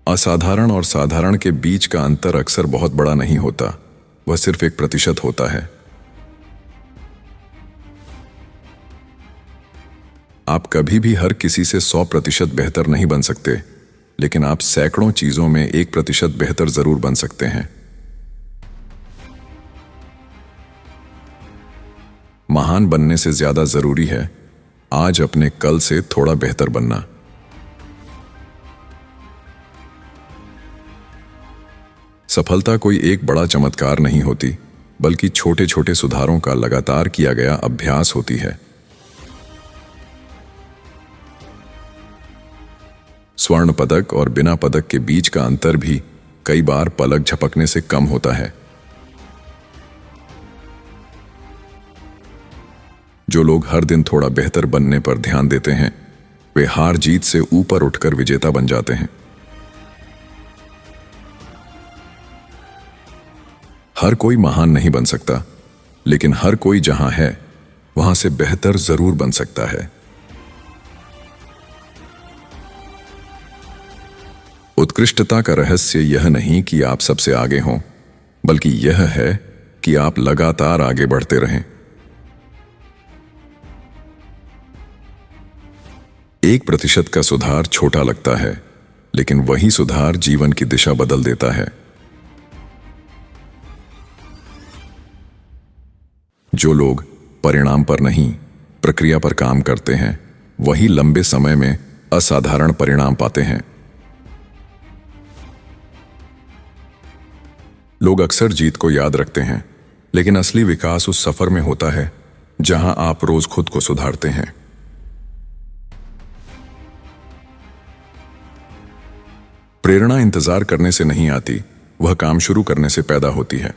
असाधारण और साधारण के बीच का अंतर अक्सर बहुत बड़ा नहीं होता, वह सिर्फ 1% होता है। आप कभी भी हर किसी से 100% बेहतर नहीं बन सकते, लेकिन आप सैकड़ों चीजों में 1% बेहतर जरूर बन सकते हैं। महान बनने से ज्यादा जरूरी है आज अपने कल से थोड़ा बेहतर बनना। सफलता कोई एक बड़ा चमत्कार नहीं होती, बल्कि छोटे छोटे सुधारों का लगातार किया गया अभ्यास होती है। स्वर्ण पदक और बिना पदक के बीच का अंतर भी कई बार पलक झपकने से कम होता है। जो लोग हर दिन थोड़ा बेहतर बनने पर ध्यान देते हैं, वे हार जीत से ऊपर उठकर विजेता बन जाते हैं। हर कोई महान नहीं बन सकता, लेकिन हर कोई जहां है वहां से बेहतर जरूर बन सकता है। उत्कृष्टता का रहस्य यह नहीं कि आप सबसे आगे हों, बल्कि यह है कि आप लगातार आगे बढ़ते रहें। 1% का सुधार छोटा लगता है, लेकिन वही सुधार जीवन की दिशा बदल देता है। जो लोग परिणाम पर नहीं, प्रक्रिया पर काम करते हैं, वही लंबे समय में असाधारण परिणाम पाते हैं। लोग अक्सर जीत को याद रखते हैं, लेकिन असली विकास उस सफर में होता है जहां आप रोज खुद को सुधारते हैं। प्रेरणा इंतजार करने से नहीं आती, वह काम शुरू करने से पैदा होती है।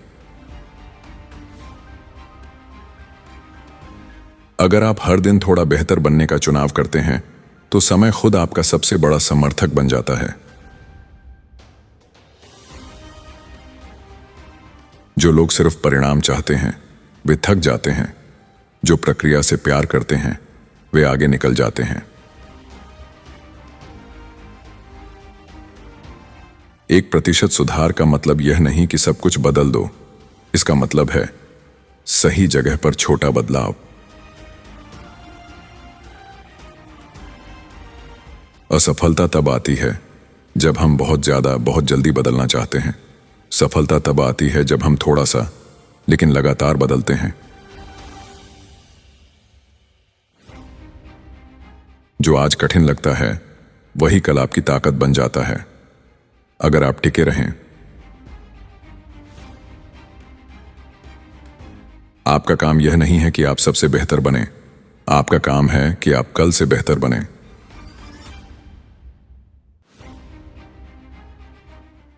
अगर आप हर दिन थोड़ा बेहतर बनने का चुनाव करते हैं, तो समय खुद आपका सबसे बड़ा समर्थक बन जाता है। जो लोग सिर्फ परिणाम चाहते हैं, वे थक जाते हैं। जो प्रक्रिया से प्यार करते हैं, वे आगे निकल जाते हैं। 1% सुधार का मतलब यह नहीं कि सब कुछ बदल दो। इसका मतलब है सही जगह पर छोटा बदलाव। असफलता तब आती है जब हम बहुत जल्दी बदलना चाहते हैं। सफलता तब आती है जब हम थोड़ा सा लेकिन लगातार बदलते हैं। जो आज कठिन लगता है, वही कल आपकी ताकत बन जाता है, अगर आप टिके रहें। आपका काम यह नहीं है कि आप सबसे बेहतर बने, आपका काम है कि आप कल से बेहतर बने।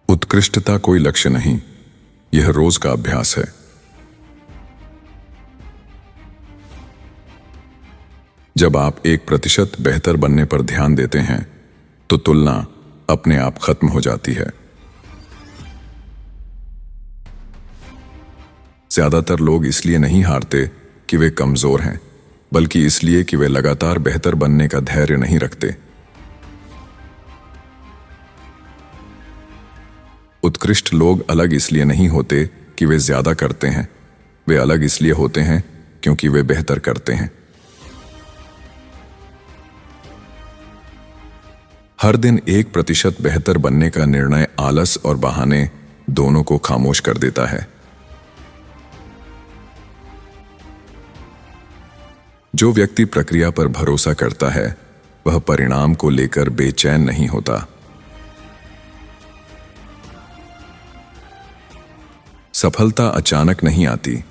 उत्कृष्टता कोई लक्ष्य नहीं, यह रोज का अभ्यास है। जब आप 1% बेहतर बनने पर ध्यान देते हैं, तो तुलना अपने आप खत्म हो जाती है। ज्यादातर लोग इसलिए नहीं हारते कि वे कमजोर हैं, बल्कि इसलिए कि वे लगातार बेहतर बनने का धैर्य नहीं रखते। उत्कृष्ट लोग अलग इसलिए नहीं होते कि वे ज्यादा करते हैं, वे अलग इसलिए होते हैं क्योंकि वे बेहतर करते हैं। हर दिन 1% बेहतर बनने का निर्णय आलस और बहाने दोनों को खामोश कर देता है। जो व्यक्ति प्रक्रिया पर भरोसा करता है, वह परिणाम को लेकर बेचैन नहीं होता। सफलता अचानक नहीं आती,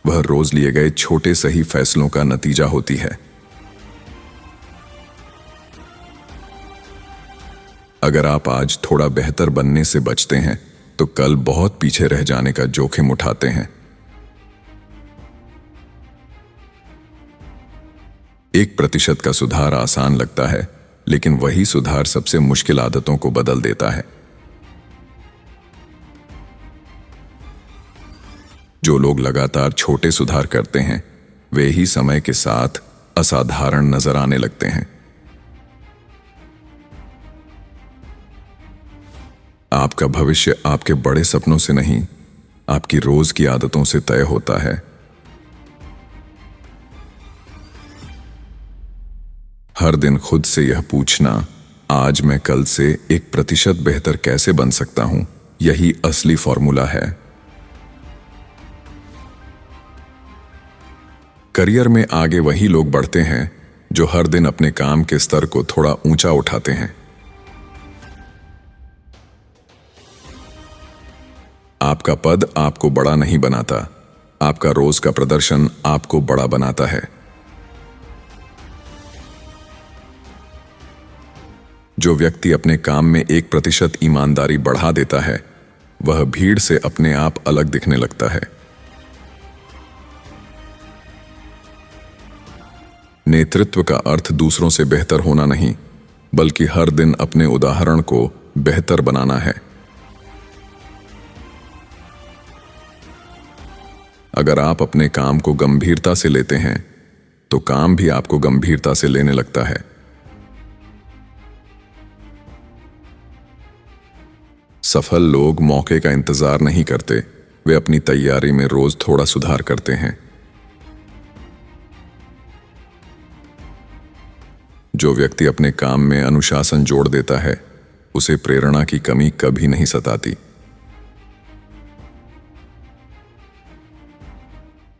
वह रोज लिए गए छोटे सही फैसलों का नतीजा होती है। अगर आप आज थोड़ा बेहतर बनने से बचते हैं, तो कल बहुत पीछे रह जाने का जोखिम उठाते हैं। 1% का सुधार आसान लगता है, लेकिन वही सुधार सबसे मुश्किल आदतों को बदल देता है। जो लोग लगातार छोटे सुधार करते हैं, वे ही समय के साथ असाधारण नजर आने लगते हैं। आपका भविष्य आपके बड़े सपनों से नहीं, आपकी रोज की आदतों से तय होता है। हर दिन खुद से यह पूछना, आज मैं कल से 1% बेहतर कैसे बन सकता हूं, यही असली फॉर्मूला है। करियर में आगे वही लोग बढ़ते हैं जो हर दिन अपने काम के स्तर को थोड़ा ऊंचा उठाते हैं। आपका पद आपको बड़ा नहीं बनाता, आपका रोज का प्रदर्शन आपको बड़ा बनाता है। जो व्यक्ति अपने काम में 1% ईमानदारी बढ़ा देता है, वह भीड़ से अपने आप अलग दिखने लगता है। नेतृत्व का अर्थ दूसरों से बेहतर होना नहीं, बल्कि हर दिन अपने उदाहरण को बेहतर बनाना है। अगर आप अपने काम को गंभीरता से लेते हैं, तो काम भी आपको गंभीरता से लेने लगता है। सफल लोग मौके का इंतजार नहीं करते, वे अपनी तैयारी में रोज थोड़ा सुधार करते हैं। जो व्यक्ति अपने काम में अनुशासन जोड़ देता है, उसे प्रेरणा की कमी कभी नहीं सताती।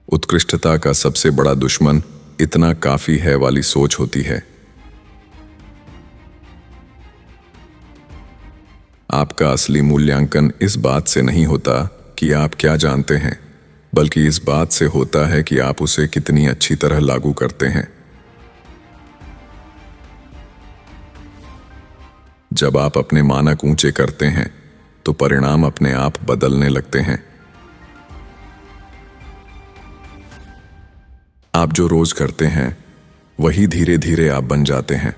उत्कृष्टता का सबसे बड़ा दुश्मन इतना काफी है वाली सोच होती है। आपका असली मूल्यांकन इस बात से नहीं होता कि आप क्या जानते हैं, बल्कि इस बात से होता है कि आप उसे कितनी अच्छी तरह लागू करते हैं। जब आप अपने मानक ऊंचे करते हैं, तो परिणाम अपने आप बदलने लगते हैं। आप जो रोज करते हैं, वही धीरे धीरे आप बन जाते हैं।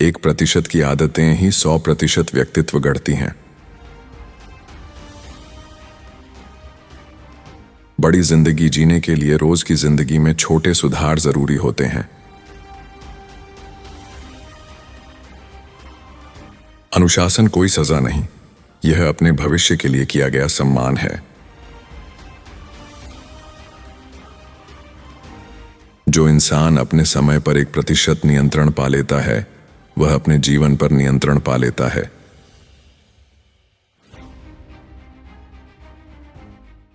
1% की आदतें ही 100% व्यक्तित्व गढ़ती हैं। बड़ी जिंदगी जीने के लिए रोज की जिंदगी में छोटे सुधार जरूरी होते हैं। अनुशासन कोई सजा नहीं, यह अपने भविष्य के लिए किया गया सम्मान है। जो इंसान अपने समय पर 1% नियंत्रण पा लेता है, वह अपने जीवन पर नियंत्रण पा लेता है।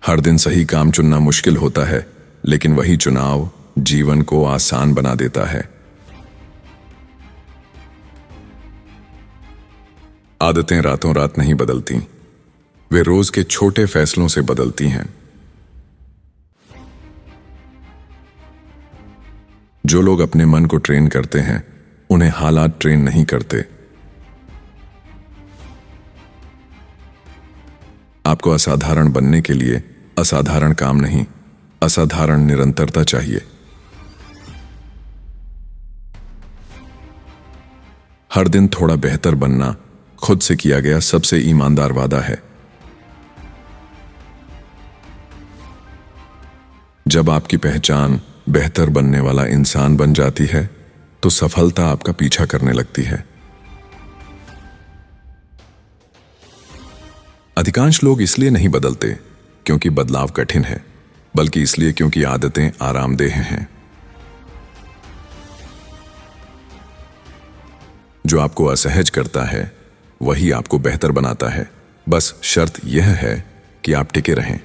हर दिन सही काम चुनना मुश्किल होता है, लेकिन वही चुनाव जीवन को आसान बना देता है। आदतें रातों रात नहीं बदलती, वे रोज के छोटे फैसलों से बदलती हैं। जो लोग अपने मन को ट्रेन करते हैं, उन्हें हालात ट्रेन नहीं करते। आपको असाधारण बनने के लिए असाधारण काम नहीं, असाधारण निरंतरता चाहिए। हर दिन थोड़ा बेहतर बनना खुद से किया गया सबसे ईमानदार वादा है। जब आपकी पहचान बेहतर बनने वाला इंसान बन जाती है, तो सफलता आपका पीछा करने लगती है। अधिकांश लोग इसलिए नहीं बदलते क्योंकि बदलाव कठिन है, बल्कि इसलिए क्योंकि आदतें आरामदेह हैं। जो आपको असहज करता है, वही आपको बेहतर बनाता है। बस शर्त यह है कि आप टिके रहें।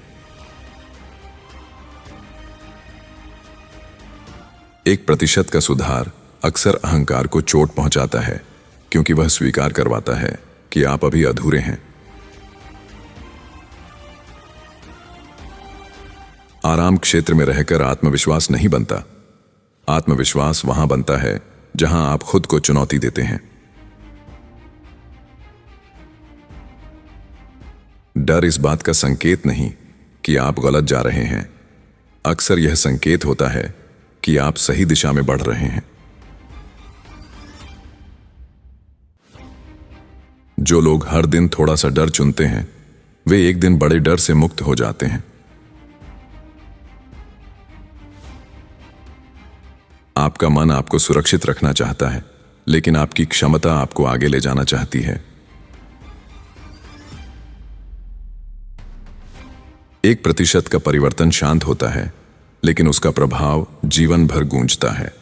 1% का सुधार अक्सर अहंकार को चोट पहुंचाता है, क्योंकि वह स्वीकार करवाता है कि आप अभी अधूरे हैं। आराम क्षेत्र में रहकर आत्मविश्वास नहीं बनता। आत्मविश्वास वहां बनता है जहां आप खुद को चुनौती देते हैं। डर इस बात का संकेत नहीं कि आप गलत जा रहे हैं। अक्सर यह संकेत होता है कि आप सही दिशा में बढ़ रहे हैं। जो लोग हर दिन थोड़ा सा डर चुनते हैं, वे एक दिन बड़े डर से मुक्त हो जाते हैं। आपका मन आपको सुरक्षित रखना चाहता है, लेकिन आपकी क्षमता आपको आगे ले जाना चाहती है। 1% का परिवर्तन शांत होता है, लेकिन उसका प्रभाव जीवन भर गूंजता है।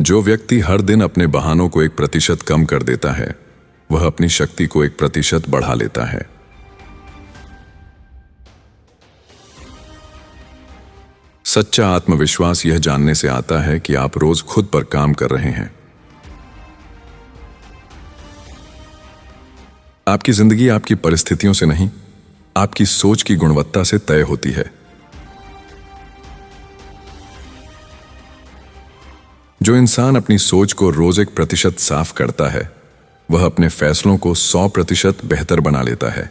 जो व्यक्ति हर दिन अपने बहानों को 1% कम कर देता है, वह अपनी शक्ति को 1% बढ़ा लेता है। सच्चा आत्मविश्वास यह जानने से आता है कि आप रोज खुद पर काम कर रहे हैं। आपकी जिंदगी आपकी परिस्थितियों से नहीं, आपकी सोच की गुणवत्ता से तय होती है। जो इंसान अपनी सोच को रोज 1% साफ करता है, वह अपने फैसलों को 100% बेहतर बना लेता है।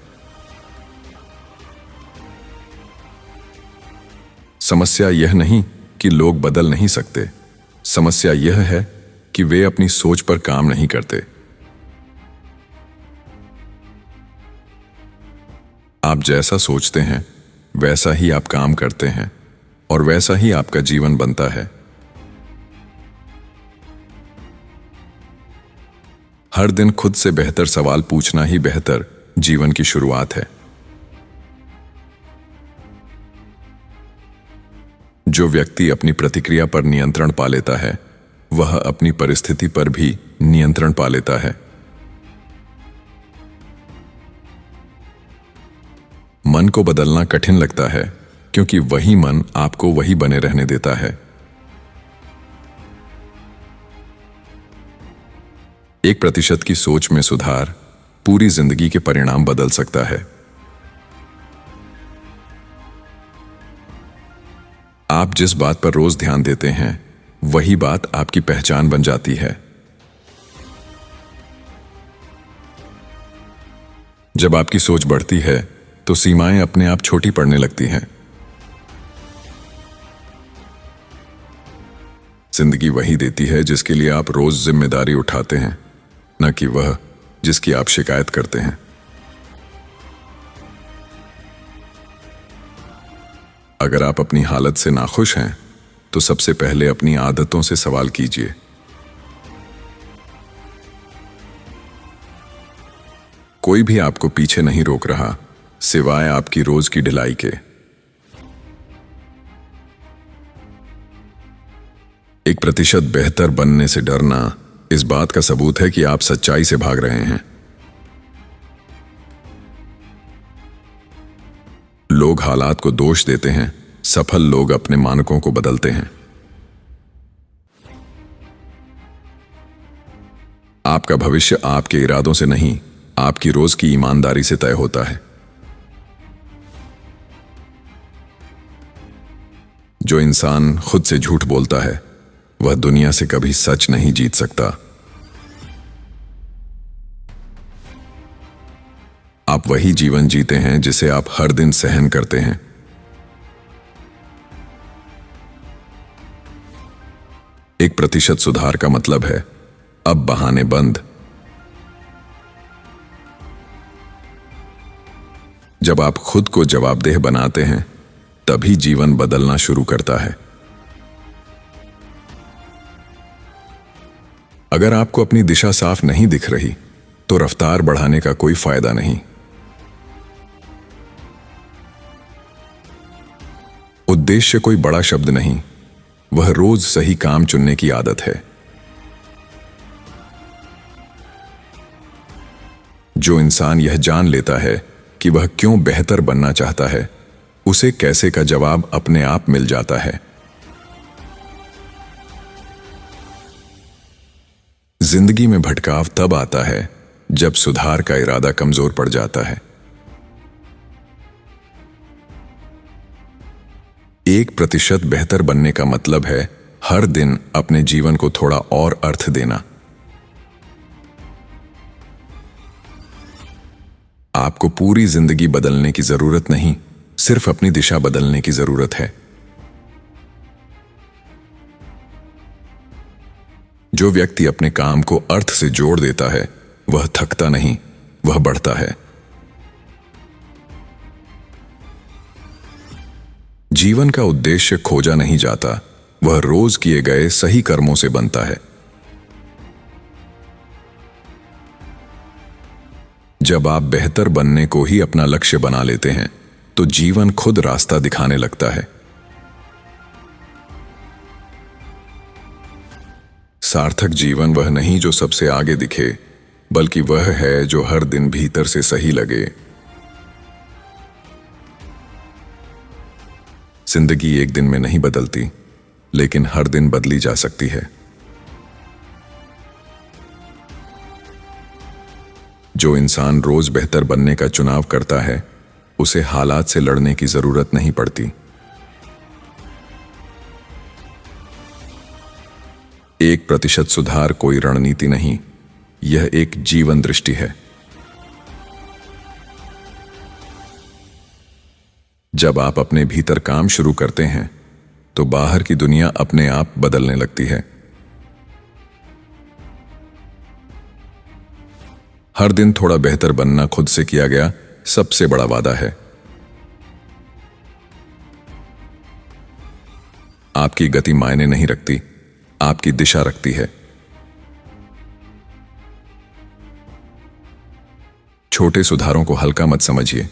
समस्या यह नहीं कि लोग बदल नहीं सकते, समस्या यह है कि वे अपनी सोच पर काम नहीं करते। आप जैसा सोचते हैं वैसा ही आप काम करते हैं और वैसा ही आपका जीवन बनता है। हर दिन खुद से बेहतर सवाल पूछना ही बेहतर जीवन की शुरुआत है। जो व्यक्ति अपनी प्रतिक्रिया पर नियंत्रण पा लेता है, वह अपनी परिस्थिति पर भी नियंत्रण पा लेता है। मन को बदलना कठिन लगता है, क्योंकि वही मन आपको वही बने रहने देता है। 1% की सोच में सुधार पूरी जिंदगी के परिणाम बदल सकता है। आप जिस बात पर रोज ध्यान देते हैं, वही बात आपकी पहचान बन जाती है। जब आपकी सोच बढ़ती है, तो सीमाएं अपने आप छोटी पड़ने लगती हैं। जिंदगी वही देती है जिसके लिए आप रोज जिम्मेदारी उठाते हैं, न कि वह जिसकी आप शिकायत करते हैं। अगर आप अपनी हालत से नाखुश हैं, तो सबसे पहले अपनी आदतों से सवाल कीजिए। कोई भी आपको पीछे नहीं रोक रहा, सिवाय आपकी रोज की ढिलाई के। 1% बेहतर बनने से डरना इस बात का सबूत है कि आप सच्चाई से भाग रहे हैं। लोग हालात को दोष देते हैं, सफल लोग अपने मानकों को बदलते हैं। आपका भविष्य आपके इरादों से नहीं, आपकी रोज की ईमानदारी से तय होता है। जो इंसान खुद से झूठ बोलता है, वह दुनिया से कभी सच नहीं जीत सकता। आप वही जीवन जीते हैं जिसे आप हर दिन सहन करते हैं। एक 1% सुधार का मतलब है अब बहाने बंद। जब आप खुद को जवाबदेह बनाते हैं, तभी जीवन बदलना शुरू करता है। अगर आपको अपनी दिशा साफ नहीं दिख रही, तो रफ्तार बढ़ाने का कोई फायदा नहीं। उद्देश्य कोई बड़ा शब्द नहीं, वह रोज सही काम चुनने की आदत है। जो इंसान यह जान लेता है कि वह क्यों बेहतर बनना चाहता है, उसे कैसे का जवाब अपने आप मिल जाता है। जिंदगी में भटकाव तब आता है जब सुधार का इरादा कमजोर पड़ जाता है। 1% बेहतर बनने का मतलब है हर दिन अपने जीवन को थोड़ा और अर्थ देना। आपको पूरी जिंदगी बदलने की जरूरत नहीं, सिर्फ अपनी दिशा बदलने की जरूरत है। जो व्यक्ति अपने काम को अर्थ से जोड़ देता है, वह थकता नहीं, वह बढ़ता है। जीवन का उद्देश्य खोजा नहीं जाता, वह रोज किए गए सही कर्मों से बनता है। जब आप बेहतर बनने को ही अपना लक्ष्य बना लेते हैं तो जीवन खुद रास्ता दिखाने लगता है। सार्थक जीवन वह नहीं जो सबसे आगे दिखे, बल्कि वह है जो हर दिन भीतर से सही लगे। जिंदगी एक दिन में नहीं बदलती, लेकिन हर दिन बदली जा सकती है। जो इंसान रोज बेहतर बनने का चुनाव करता है, उसे हालात से लड़ने की जरूरत नहीं पड़ती। एक प्रतिशत सुधार कोई रणनीति नहीं, यह एक जीवन दृष्टि है। जब आप अपने भीतर काम शुरू करते हैं तो बाहर की दुनिया अपने आप बदलने लगती है। हर दिन थोड़ा बेहतर बनना खुद से किया गया सबसे बड़ा वादा है। आपकी गति मायने नहीं रखती, आपकी दिशा रखती है। छोटे सुधारों को हल्का मत समझिए,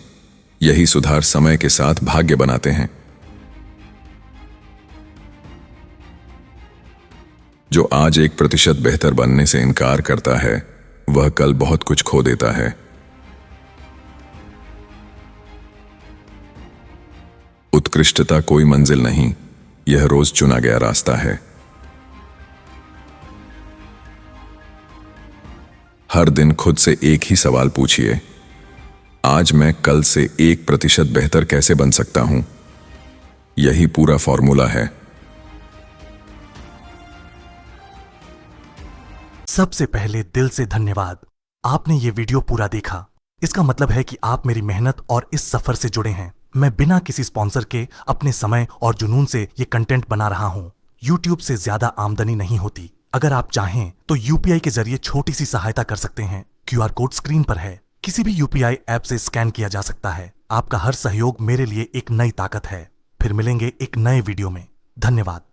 यही सुधार समय के साथ भाग्य बनाते हैं। जो आज 1% बेहतर बनने से इनकार करता है, वह कल बहुत कुछ खो देता है। उत्कृष्टता कोई मंजिल नहीं, यह रोज चुना गया रास्ता है। हर दिन खुद से एक ही सवाल पूछिए, आज मैं कल से 1% बेहतर कैसे बन सकता हूं? यही पूरा फॉर्मूला है। सबसे पहले दिल से धन्यवाद। आपने ये वीडियो पूरा देखा, इसका मतलब है कि आप मेरी मेहनत और इस सफर से जुड़े हैं। मैं बिना किसी स्पॉन्सर के अपने समय और जुनून से ये कंटेंट बना रहा हूँ। YouTube से ज्यादा आमदनी नहीं होती। अगर आप चाहें तो UPI के जरिए छोटी सी सहायता कर सकते हैं। QR कोड स्क्रीन पर है, किसी भी UPI ऐप से स्कैन किया जा सकता है। आपका हर सहयोग मेरे लिए एक नई ताकत है। फिर मिलेंगे एक नए वीडियो में। धन्यवाद।